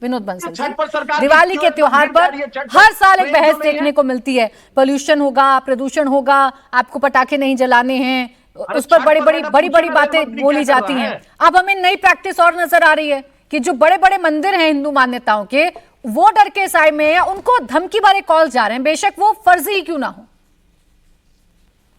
विनोद बंसल जी, दिवाली के त्योहार पर हर साल एक बहस देखने को मिलती है, पोल्यूशन होगा, प्रदूषण होगा, आपको पटाखे नहीं जलाने हैं, उस पर बड़ी बड़ी बातें बोली जाती हैं। अब हमें नई प्रैक्टिस और नजर आ रही है कि जो बड़े बड़े मंदिर हैं हिंदू मान्यताओं के, वो डर के साए में है, उनको धमकी भरे कॉल जा रहे हैं, बेशक वो फर्जी ही क्यों ना हो।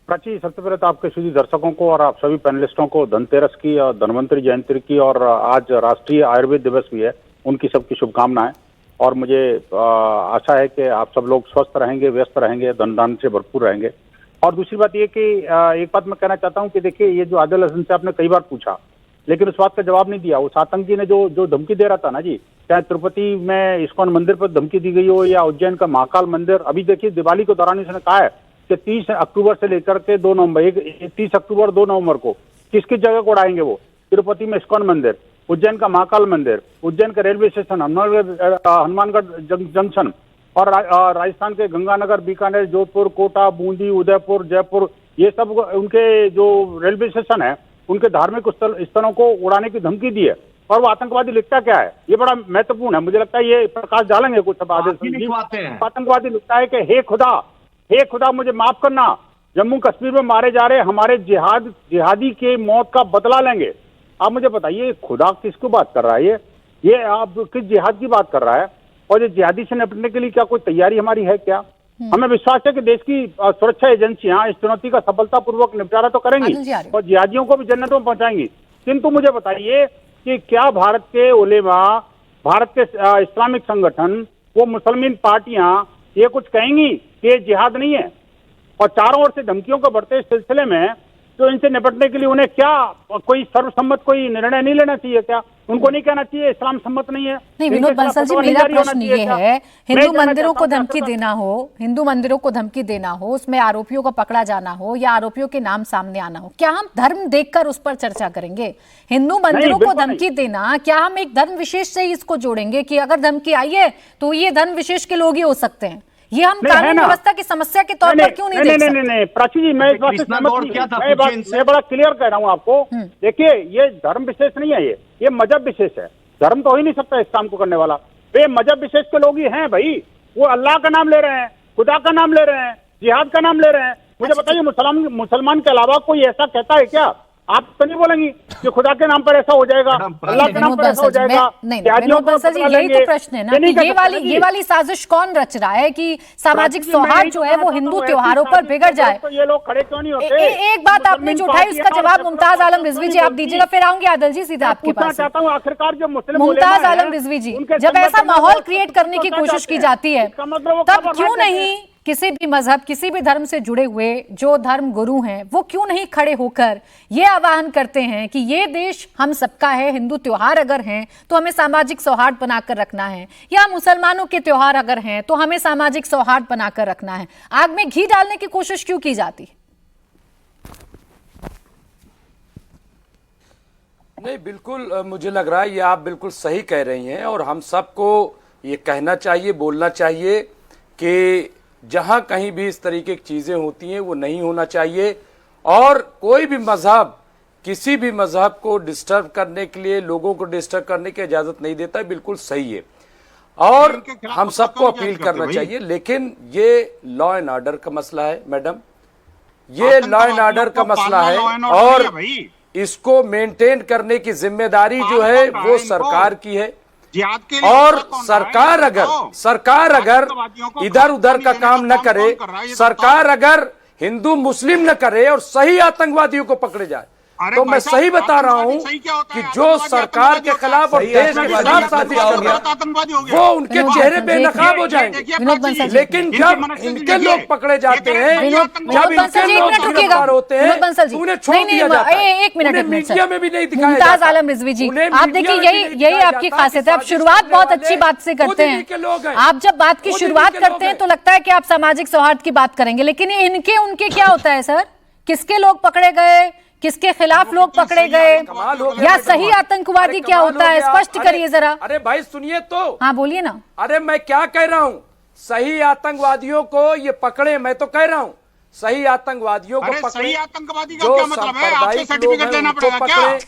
प्राची, सबसे पहले तो आपके सभी दर्शकों को और आप सभी पैनलिस्टों को धनतेरस की और धन्वंतरी जयंती की और आज राष्ट्रीय आयुर्वेद दिवस भी है, उनकी सबकी शुभकामनाएं। और मुझे आशा है कि आप सब लोग स्वस्थ रहेंगे, व्यस्त रहेंगे, धन दान से भरपूर रहेंगे। और दूसरी बात ये कि एक बात मैं कहना चाहता हूं कि देखिए, ये जो आदिल हसन से आपने कई बार पूछा लेकिन उस बात का जवाब नहीं दिया। उस आतंकी ने जो धमकी दे रहा था ना जी, चाहे तिरुपति में इस्कॉन मंदिर पर धमकी दी गई हो या उज्जैन का महाकाल मंदिर, अभी देखिए दिवाली के दौरान इसने कहा है कि 30 अक्टूबर से लेकर के 2 नवंबर 30 अक्टूबर 2 नवंबर को किस किस जगह को उड़ाएंगे वो, तिरुपति में इस्कॉन मंदिर, उज्जैन का महाकाल मंदिर, उज्जैन का रेलवे स्टेशन, हनुमानगढ़ जंक्शन और राजस्थान के गंगानगर, बीकानेर, जोधपुर, कोटा, बूंदी, उदयपुर, जयपुर, ये सब उनके जो रेलवे स्टेशन है उनके धार्मिक स्थलों को उड़ाने की धमकी दी है। और वो आतंकवादी लिखता क्या है, ये बड़ा महत्वपूर्ण है। मुझे लगता है ये प्रकाश डालेंगे कुछ अब आतंकवादी लिखता है कि हे खुदा मुझे माफ करना, जम्मू कश्मीर में मारे जा रहे हमारे जिहादी के मौत का बदला लेंगे। आप मुझे बताइए, खुदा किसको बात कर रहा है? ये आप किस जिहाद की बात कर रहा है? और ये जिहादी से निपटने के लिए क्या कोई तैयारी हमारी है क्या? हमें विश्वास है कि देश की सुरक्षा एजेंसियां इस चुनौती का सफलतापूर्वक निपटारा तो करेंगी और जिहादियों को भी जन्नतों में पहुंचाएंगी। किंतु मुझे बताइए कि क्या भारत के उलेमा, भारत के इस्लामिक संगठन, वो मुसलमान पार्टियां ये कुछ कहेंगी कि ये जिहाद नहीं है? और चारों ओर से धमकियों को बढ़ते इस सिलसिले में तो इनसे निपटने के लिए उन्हें क्या कोई सर्वसम्मत कोई निर्णय नहीं लेना चाहिए क्या? उनको नहीं कहना चाहिए इस्लाम सम्मत नहीं है? नहीं विनोद बंसल जी, मेरा प्रश्न ये है, हिंदू मंदिरों को धमकी देना हो, हिंदू मंदिरों को धमकी देना हो, उसमें आरोपियों को पकड़ा जाना हो या आरोपियों के नाम सामने आना हो, क्या हम धर्म देखकर उस पर चर्चा करेंगे? हिंदू मंदिरों को धमकी देना, क्या हम एक धर्म विशेष से ही इसको जोड़ेंगे कि अगर धमकी आई है तो ये धर्म विशेष के लोग ही हो सकते हैं? ये हम कानून व्यवस्था की समस्या के तौर पर क्यों नहीं देख सकते? नहीं प्राची जी, मैं इस बात से सहमत नहीं, मैं बड़ा क्लियर कह रहा हूँ आपको। देखिए, ये धर्म विशेष नहीं है, ये मजहब विशेष है। धर्म तो हो ही नहीं सकता इस काम को करने वाला। वे मजहब विशेष के लोग ही हैं भाई। वो अल्लाह का नाम ले रहे हैं, खुदा का नाम ले रहे हैं, जिहाद का नाम ले रहे हैं। मुझे बताइए, मुसलमान के अलावा कोई ऐसा कहता है क्या? आप तो नहीं बोलेंगी कि खुदा के नाम पर ऐसा हो जाएगा, अल्लाह के नाम पर ऐसा हो जाएगा। विनोद बंसल जी, यही तो प्रश्न है ना कि ये वाली साजिश कौन रच रहा है कि सामाजिक सौहार्द जो है वो हिंदू त्योहारों पर बिगड़ जाए? तो ये लोग खड़े क्यों नहीं होते? एक बात आपने जो उठाई उसका जवाब मुमताज आलम रिजवी जी आप दीजिएगा, फिर आऊंगी आदिल जी सीधा आपके पास। चाहता हूँ आखिरकार जो मुस्लिम मुमताज आलम रिजवी जी, जब ऐसा माहौल क्रिएट करने की कोशिश की जाती है तब क्यों नहीं किसी भी मजहब, किसी भी धर्म से जुड़े हुए जो धर्म गुरु हैं वो क्यों नहीं खड़े होकर ये आह्वान करते हैं कि ये देश हम सबका है, हिंदू त्योहार अगर हैं तो हमें सामाजिक सौहार्द बनाकर रखना है, या मुसलमानों के त्योहार अगर हैं तो हमें सामाजिक सौहार्द बनाकर रखना है? आग में घी डालने की कोशिश क्यों की जाती? नहीं, बिल्कुल मुझे लग रहा है ये आप बिल्कुल सही कह रही हैं और हम सबको ये कहना चाहिए, बोलना चाहिए कि जहां कहीं भी इस तरीके की चीजें होती हैं वो नहीं होना चाहिए। और कोई भी मजहब किसी भी मजहब को डिस्टर्ब करने के लिए, लोगों को डिस्टर्ब करने की इजाजत नहीं देता है, बिल्कुल सही है और हम सबको अपील करना चाहिए। लेकिन ये लॉ एंड ऑर्डर का मसला है मैडम, ये लॉ एंड ऑर्डर का मसला है और इसको मेंटेन करने की जिम्मेदारी जो है वो सरकार की है। और सरकार अगर इधर उधर का काम न करे, सरकार अगर हिंदू मुस्लिम न करे और सही आतंकवादियों को पकड़े जाए, तो मैं सही बता रहा हूं कि जो सरकार के खिलाफ और देश के खिलाफ साजिश कर रहे हैं वो उनके चेहरे बेनकाब हो जाएंगे। लेकिन जब इनके लोग पकड़े जाते हैं, जब इनके लोग गिरफ्तार होते हैं, उन्हें छोड़ दिया जाता है। एक मिनट मीडिया में भी नहीं दिखाया जाता। मुमताज आलम रिजवी जी, आप देखिए यही आपकी खासियत है, आप शुरुआत बहुत अच्छी बात से करते हैं। आप जब बात की शुरुआत करते हैं तो लगता है कि आप सामाजिक सौहार्द की बात करेंगे, लेकिन इनके उनके क्या होता है सर? किसके लोग पकड़े गए, किसके खिलाफ लोग पकड़े गए, या सही आतंकवादी क्या होता है? स्पष्ट करिए जरा। अरे भाई सुनिए तो। हाँ बोलिए ना। अरे मैं क्या कह रहा हूँ, सही आतंकवादियों को ये पकड़े, मैं तो कह रहा हूँ सही आतंकवादियों को पकड़े। सही आतंकवादी का क्या मतलब है? आपसे सर्टिफिकेट लेना पड़ेगा क्या?